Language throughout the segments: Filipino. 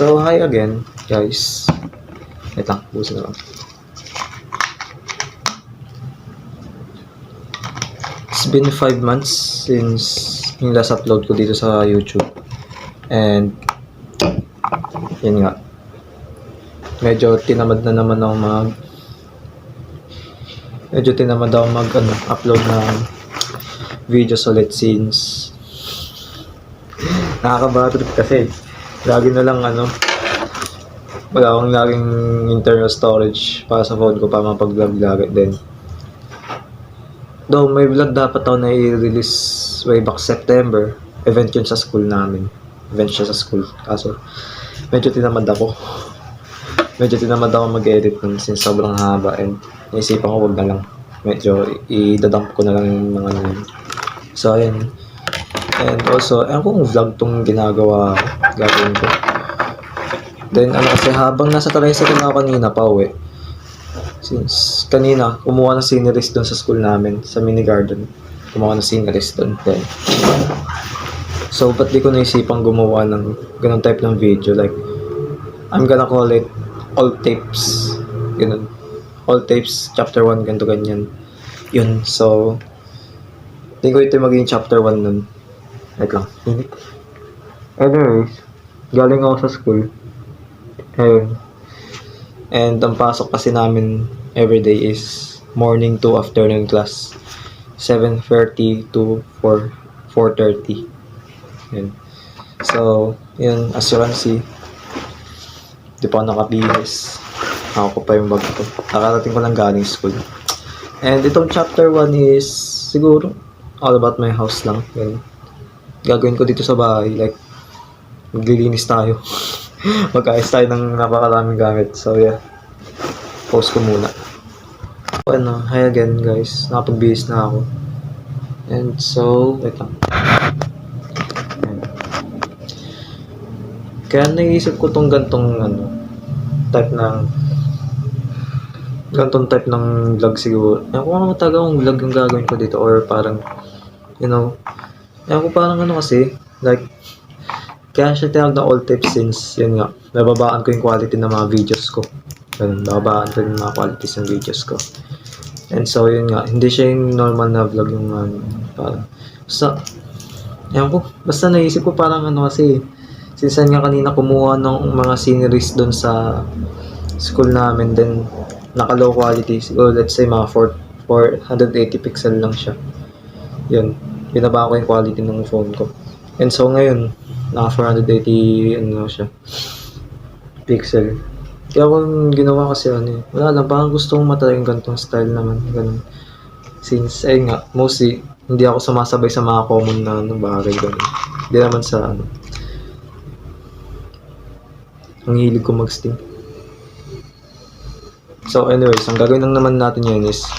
So, hi again, guys. Wait lang, busin na lang. It's been 5 months since yung last upload ko dito sa YouTube. And, yun nga. Medyo tinamad na naman ako upload ng videos ulit since nakakabatrip kasi. Lagi na lang wala akong laging internal storage para sa phone ko para mapag-vlog lagi din. Though may vlog dapat ako na i-release way back September. Event yun sa school namin. Event siya sa school. Kaso medyo tinamad ako mag-edit nun since sobrang haba and naisipan ko wag na lang. Medyo i-dump ko na lang yung mga nun. So ayun. And also, kung vlog tong gagawin ko. Then kasi habang nasa tricycle ako kanina pa uwi. Since kanina, kumuha ng sceneries doon sa school namin, sa mini garden. Kumuha ng sceneries doon. Then, so, ba't di ko naisipang gumawa ng ganun type ng video? Like, I'm gonna call it All Tapes. Ganun. All Tapes, chapter 1, ganito ganyan. Yun, so, tingin ko ito magiging chapter 1 nun. Wait lang. Anyways, galing ako sa school. Ayun. And ang pasok kasi namin everyday is morning to afternoon class. 7:30 to 4:30. Yun. So, yun, as you can see, di pa ako nakabihis. Ako pa yung bag ko. Nakarating ko lang galing school. And itong chapter 1 is siguro all about my house lang. Yun. Gagawin ko dito sa bahay. Like, maglilinis tayo. Mag-ayos tayo ng napakaraming gamit. So, yeah. Post ko muna. Hi again, guys. Nakapag-bihis na ako. And so, wait lang. Kaya naisip ko tong gantong type ng vlog siguro. Kung ano talagang vlog yung gagawin ko dito or parang, parang kasi, like, kaya siya tinawag na all tips since, yun nga, nababaan ko yung quality ng mga videos ko. Nababaan ko yung mga qualities ng videos ko. And so, yun nga, hindi siya yung normal na vlog yung parang, basta naisip ko parang kasi, since nga kanina kumuha ng mga sceneries doon sa school namin, then naka-low quality, siguro let's say mga 480 pixel lang siya. Yun, binaba ko yung quality ng phone ko. And so ngayon, naka 480 siya pixel. Kaya ako ginawa kasi wala lang, parang gusto kong matry yung ganitong style naman, ganun. Since mostly hindi ako sumasabay sa mga common na bagay ganun. Hindi naman sa ang hilig ko mag-steam. So anyways, ang gagawin lang naman natin yun is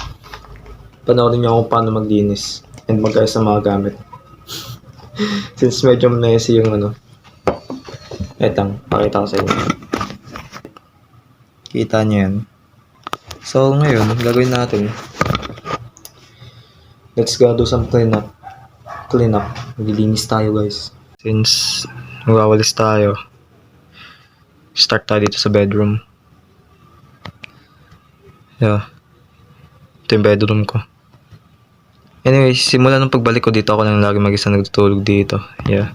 panoorin niyo kung paano maglinis and mag-ayos ng mga gamit. Since medyo messy yung etang, pakita ko sa inyo. Kita niyo yan. So ngayon, gagawin natin, let's go do some clean up. Maglilinis tayo, guys. Since magwawalis tayo, start tayo dito sa bedroom. Yeah. Ito yung bedroom ko. Anyway, simula nung pagbalik ko dito, ako lang lagi mag-isa nagtutulog dito. Yeah.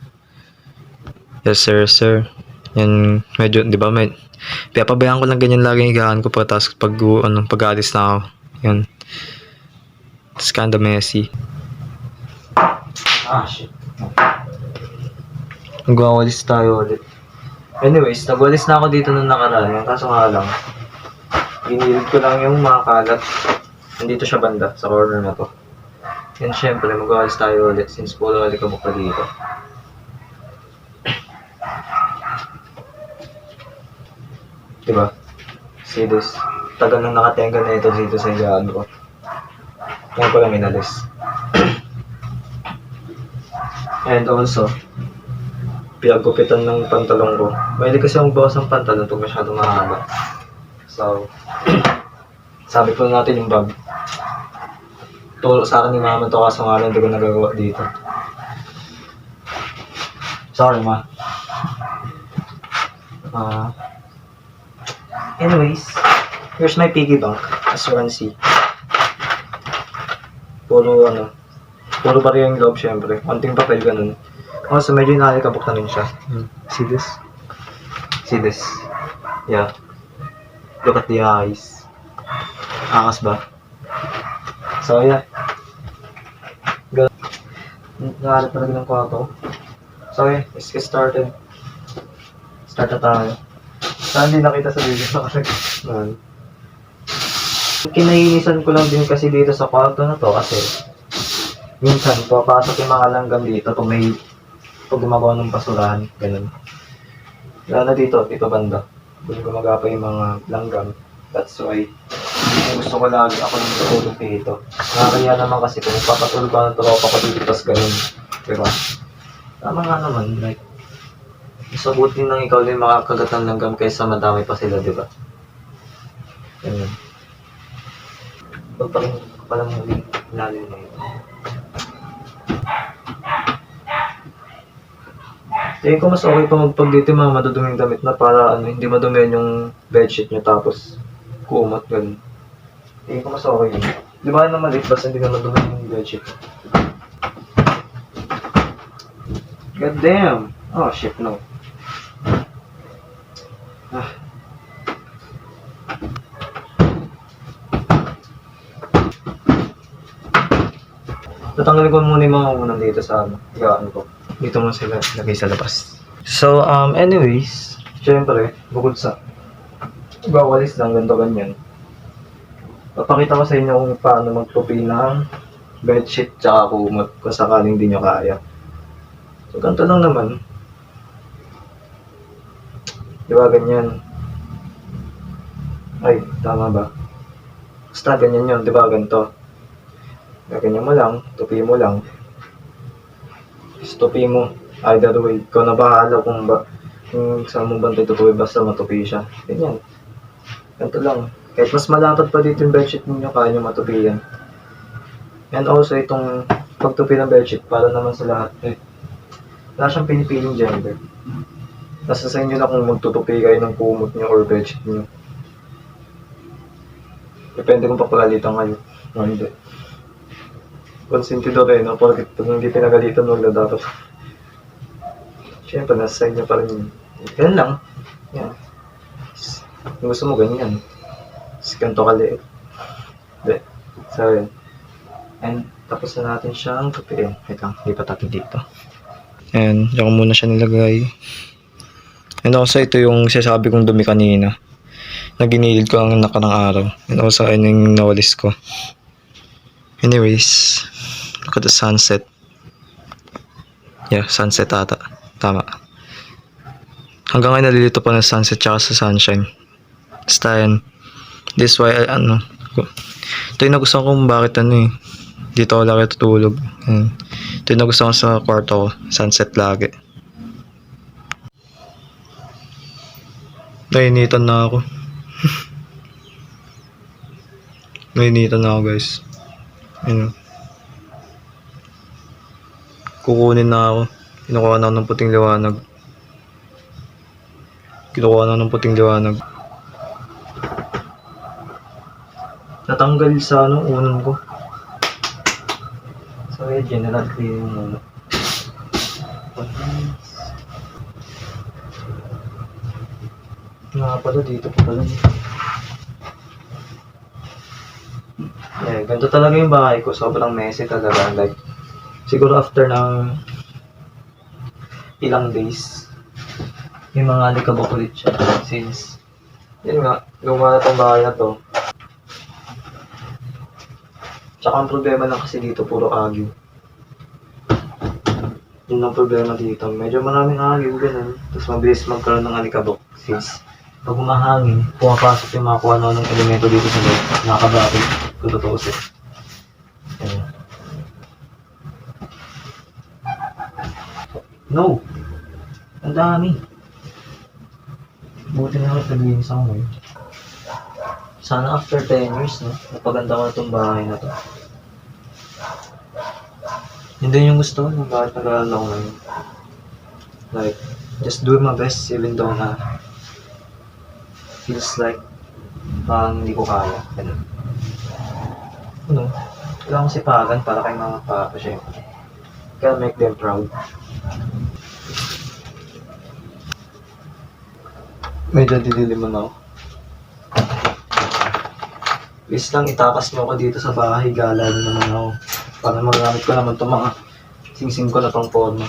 Yes, sir. Yan, medyo, di ba, papabayaan ko lang ganyan lagi yung higaan ko tapos pag-alis na ako. Yan. It's kinda messy. Shit. Magwawalis tayo ulit. Anyways, nagwalis na ako dito nung nakaraan. Kaso nga lang, ginilid ko lang yung mga kalat. Nandito siya banda, sa corner na to. And syempre, magwawalis tayo ulit since puro alikabok pa dito. Diba? See this? Tagal nang nakatenga na ito dito sa higaan ko. Ngayon ko lang inalis. And also, pinagupitan ng pantalon ko. Mahilig kasi akong bawas ng pantalon pag masyadong mahaba. So, sabi ko natin yung bag. Turo sa akin ni mama to kaso nga lang hindi ko nagagawa dito. Sorry, ma. Ah, anyways, here's my piggy bank, as you can see. Puro bariya yung loob syempre. Konting papel ganun. Also, medyo inalikabok na rin siya. See this? See this? Yeah. Look at the eyes. Angas ba? So, yeah. Nakahanap talaga ng kwarto. So, yeah. Let's get started. Start na tayo. Saan hindi nakita sa video na kasi. Kinahinisan ko lang din kasi dito sa kwarto na to kasi minsan papasok yung mga langgam dito pag gumagawa ng basurahan, ganun. Lalo dito banda. Kung gumagawa yung mga langgam. That's why gusto ko lagi ako nang tutulog dito. Nakakaya naman kasi kung papatulog ka ng tropa ko dito tas ganun. Diba? Tama nga naman, like mas mabuti nang ikaw din makakagat ng langgam kaysa madami pa sila, diba? Ganun. Pagpakin ko palang muli natin na yun. Tingin ko mas okay pa magpag dito yung mga maduduming damit na para hindi madumihan yung bedsheet nyo tapos kumot ganun. Tingin ko mas okay yun. Di ba yun na maliit basta hindi na madumihan yung bedsheet. God damn! Oh shit, no. Tatanggalin ko muna yung mga unang dito sa higaan ko. Dito mo sila lagay sa labas. So, anyways, syempre, bukod sa bawalis lang, ganito ganyan. Papakita ko sa inyo kung paano magtupi ng bedsheet tsaka kumot kung sakaling di nyo kaya. So, ganito lang naman. Diba ganyan? Ay, tama ba? Basta ganyan yun, diba ganito? Ganyan mo lang, tupi mo lang. Tupi mo, either way, ikaw na bahala kung saan mo bantay tutupi basta matupi siya. Ganyan. Ganito lang. Kahit mas malapad pa dito yung bedsheet ninyo, kaya nyo matupi yan. And also, itong pagtupi ng bedsheet, para naman sa lahat. Wala siyang pinipiling gender. Nasa sa inyo na kung magtutupi kayo ng kumot nyo or bedsheet nyo. Depende kung papagalitan kayo. O hindi. Konsentido kayo, no? Porque pag hindi pinagalitan, huwag na dapat. Siyempre, nasa sa inyo pa rin yun. Ganyan lang. Yan. Kung gusto mo, ganyan. Ganito kaliit. Hindi. So, yun. And, tapos na natin siyang tupiin. Wait lang, lipat natin dito. And, diyan ko muna siya nilagay. And also, ito yung sinasabi kong dumi kanina. Na ginilid ko ang nakarang araw. And also, ayun yung nawalis ko. Anyways, look at the sunset. Yeah, sunset ata. Tama. Hanggang ngayon nalilito pa ng sunset tsaka sa sunshine. Basta yan. This why, ito yung nagustuhan kong bakit dito ako lagi tutulog. Ito yung nagustuhan ko sa kwarto ko. Sunset lagi. Nainitan na ako. Nainitan na ako, guys. Kukunin na ako. Kinukuha na ako ng puting liwanag. Natanggal sa unan ko. So, general cleaning muna. Nga pala, dito pa pala. Ganito talaga yung bahay ko. Sobrang messy talaga. Like, siguro after ng ilang days, may mga alikabok ulit siya. Since, yun nga, gumawa na itong bahay na to. Tsaka ang problema lang kasi dito, puro agyo. Yun ang problema dito. Medyo maraming agyo, ganun. Tapos mabilis magkaroon ng alikabok. Since, pag umahangin, pumapasok yung mga kuha ng elemento dito sa loob. Nakakabakit. Kung tutuusin. No! Ang dami. Buti na lang naglinis ako ngayon. Sana after 10 years, no? Napaganda ko na itong bahay na to. Hindi yung gusto ko bakit nag-aaral ako ngayon. Like, just do my best even though na feels like parang hindi ko kaya. Ganun. Ano? Kailangan ko sipagan para kay mga papa, syempre. Gotta make them proud. Medyo dililiman ako. Please lang itakas niyo ako dito sa bahay, gala na naman ako. Para magamit ko naman itong mga sing-sing ko na tong forma.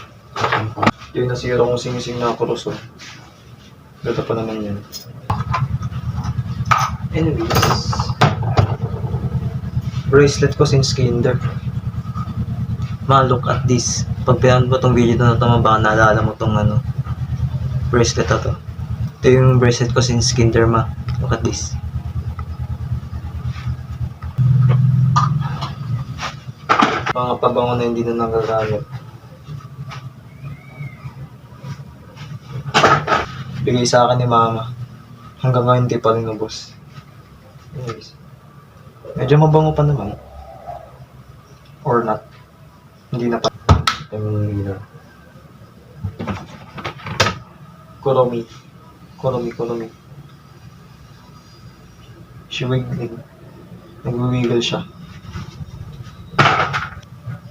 Yung nasira kong sing-sing na krus, oh. Gata pa naman yan. Anyways, bracelet ko since kinder. Look at this. Pag pinanood mo tong video na ito, baka naalala mo tong ano, bracelet na to. Ito yung bracelet ko since kinder, ma. Look at this. Mga pabango na hindi na nagagamit. Bigay sa akin ni mama. Hanggang ngayon hindi pa rin ubos. Anyways. Medyo mabango pa naman. Or not. Hindi na pa. Kuromi. Shiwigling. Nag-wiggle siya.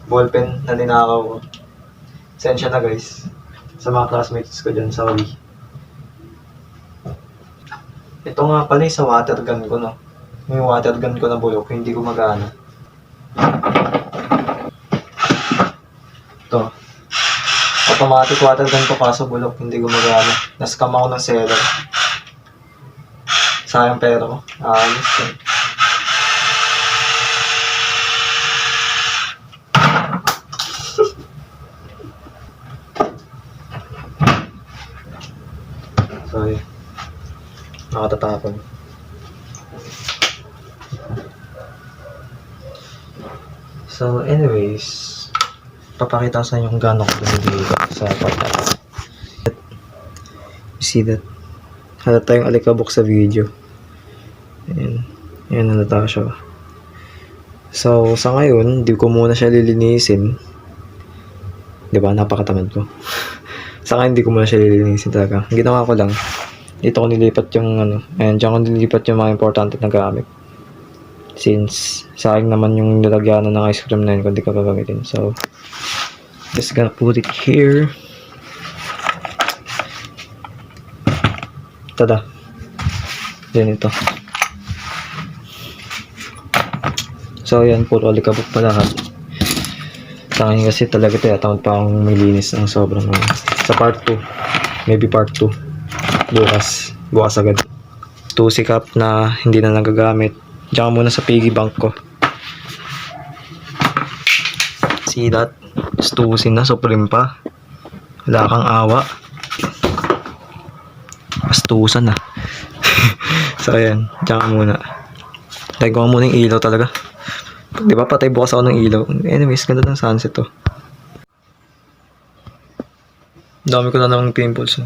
Ballpen na ninakaw ko. Sensya na guys. Sa mga classmates ko dyan sa Wii. Ito nga pala sa water gun ko, no. Yung water gun ko na bulok, hindi gumagana. Ito. Automatic water gun ko kaso bulok, hindi gumagana. Nascam ako ng seller. Sayang pera ko. Ayos ko. Sorry. Nakatatapon. So anyways, papakita ko sa inyo kung gaano ko bumibili sa pagkakas. You see that? Halata yung alikabok sa video. Ayan. Ayan, halata siya. So sa ngayon, di ko muna siya lilinisin. Diba? Napakatamad ko. Sa akin, hindi ko muna siya lilinisin talaga. Ang ginawa ko lang, dito ko nilipat yung ano, ayan, dyan ko nilipat yung mga importante na gamit. Since, sa akin naman yung nilagyanan ng ice cream na yun kung di ko gagamitin. So, just gonna put it here. Tada. Yan ito. So, yan, puro alikabok pa lahat. Sa akin kasi talaga tamad pa akong milinis ng sobrang ano. Sa part 2, maybe part 2 bukas agad. 2 sikap na hindi na nagagamit. Diyan muna sa piggy bank ko. See that? Stusin na, supreme pa. Wala kang awa. Astusan na. So ayan, diyan muna. Try ko muna yung ilaw talaga. Di ba patay bukas ako ng ilaw. Anyways, ganda ng sunset to. Dami ko na namang pimples.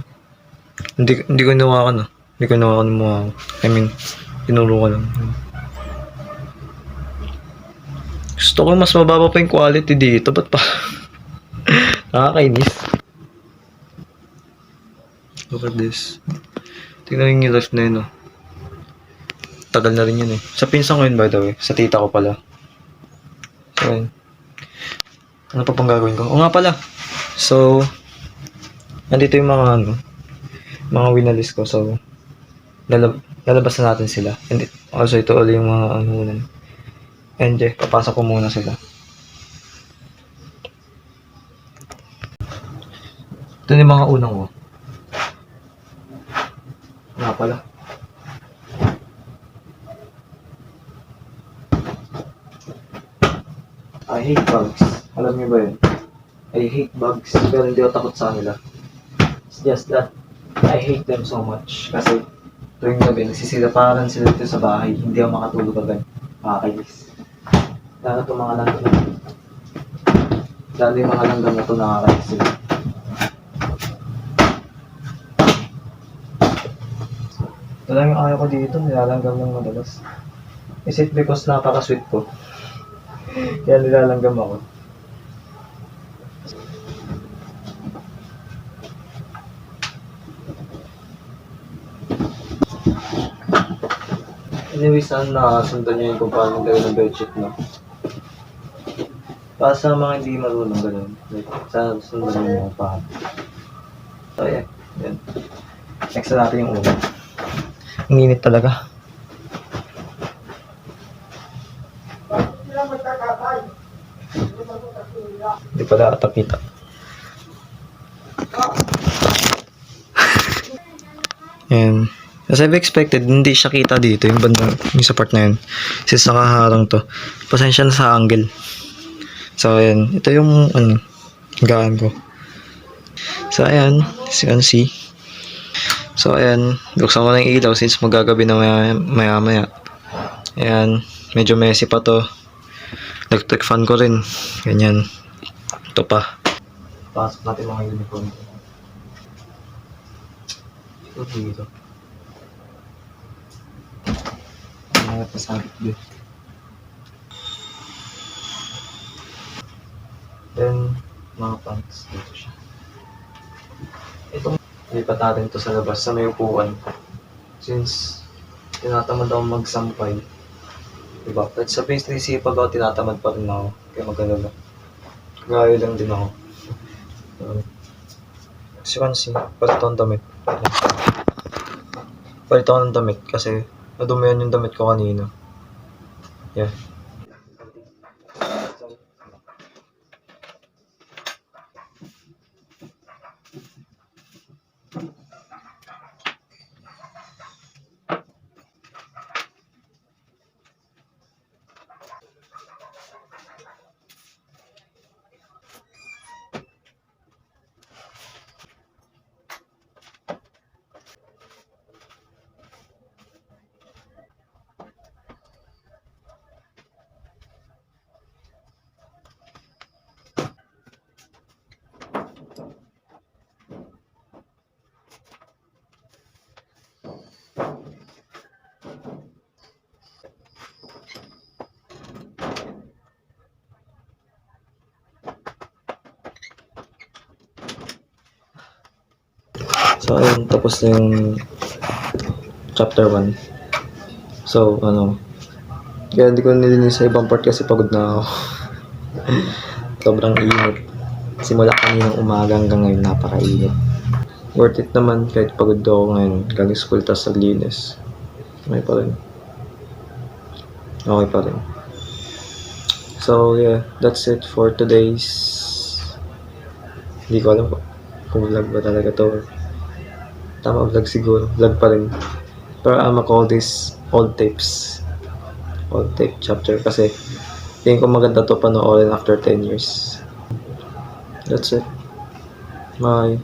Hindi ko nawakan, no. Hindi ko nawakan ng mukha ko. I mean, tinuro ko lang. Gusto ko mas mababa pa yung quality dito. Ba't pa? Nakakainis. Look at this. Tingnan yung life na yun, no. Tagal na rin yun, eh. Sa pinsan ko yun, by the way. Sa tita ko pala. So, yun. Ano pa pang gagawin ko? O nga pala. So, nandito yung mga ano, mga winalis ko. So, lalabas na natin sila. And also, ito ulit yung mga ano nun. And papasok ko muna sila. Ito yung mga unang ko. Nga pala. I hate bugs. Alam niyo ba yun? I hate bugs. Pero hindi ako takot sa kanila. It's just that I hate them so much. Kasi tuwing gabi, nagsisilaparan sila dito sa bahay. Hindi ako makatulog agad. Makakainis. Lalo itong mga langgam. Lalo yung mga langgam na ito nakakainis sila. Ito lang yung ayaw ko dito. Nilalanggam ng madalas. Is it because napaka-sweet ko? Kaya nilalanggam ako. Anyway, saan nakasundan nyo yun kung paano gawin ng bedsheet, no? Para sa mga hindi marunong gano'n, like, sana sundan nyo mga paano. So, yeah. Yan. Next na natin yung ulo. Ang init talaga. Hindi pala ata kita. And as I've expected, hindi siya kita dito, yung bandang, yung sa part na yun. Since nakaharang to. Pasensya na sa angle. So, ayan. Ito yung, gaan ko. So, ayan. As you can see. So, ayan. Buksan ko na yung ilaw since magagabi na maya-maya. Ayan. Medyo messy pa to. Electric fan ko rin. Ganyan. Ito pa. Pasok natin mga uniform. Ito dito. Mga pasabit dito. Then, mga pants. Dito siya. Itong lipat natin to sa labas sa may upuan. Since tinatamad ako magsampay. Diba? At sa base na isipag ako, tinatamad pa rin ako. Kaya magano lang. Gaya lang din ako. As you can see, palit ako ng damit. Palit ako ng damit kasi nadumihan yung damit ko kanina. Yeah. So, ayun, tapos na yung chapter 1. So, kaya hindi ko nilinis sa ibang part kasi pagod na ako. Sobrang init. Simula kaninang umaga hanggang ngayon, napakainit. Worth it naman kahit pagod ako ngayon. Galing school tas naglinis. Okay pa rin. Okay pa rin. So, yeah, that's it for today's... Hindi ko alam kung vlog ba talaga to. Tama, vlog siguro. Vlog pa rin. Pero I'ma call this old tapes. Old tape chapter kasi tingin ko maganda to panoorin after 10 years. That's it. Bye.